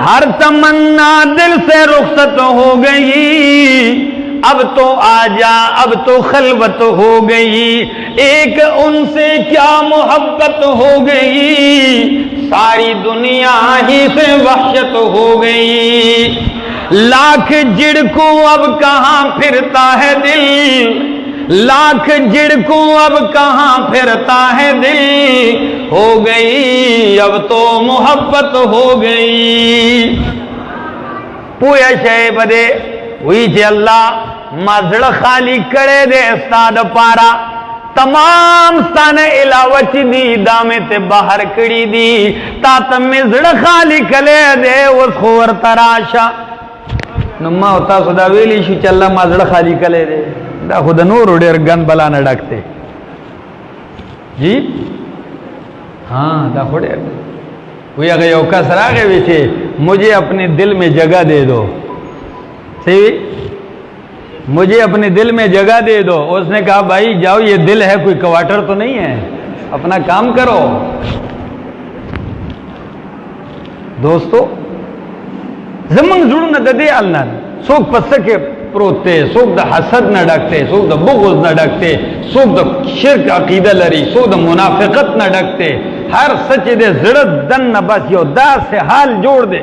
हर तमन्ना दिल से रुखसत हो गई, अब तो आजा अब तो खलवत हो गई, एक उनसे क्या मोहब्बत हो गई, सारी दुनिया ही से वहशत हो गई। लाख झिड़कू अब कहां फिरता है दिल, लाख झिड़कू अब कहां फिरता है दिल, हो गई अब तो मोहब्बत हो गई। पूया शय बदे हुई जे अल्लाह मजड़ खाली करे दे साद पारा, तमाम सन इलावच दी दामे ते बाहर कड़ी दी, तात मिजड़ खाली कले दे वो खोर तराशा नुम्मा होता खुदा वेली शु चल्ला मजड़ खाली कले दे दा खुद नूर उड़ेर गन बला न डकते जी। हाँ दा खुड़े हुई अगर योका सरागे बेचे मुझे अपने दिल में जगह दे दो, सही मुझे अपने दिल में जगह दे दो। उसने कहा भाई जाओ, ये दिल है कोई क्वार्टर तो नहीं है, अपना काम करो। दोस्तों जमन जुड़ न दे अल्लाह सोख पसके प्रोते, सोख द हसद न डकते, सोख द बुग़्ज़ न डकते, सोख द शिर्क अकीदा लरी, सोख द मुनाफिकत न डकते, हर सच दे ज़िड़त दन न बस यो दास से हाल जोड़ दे।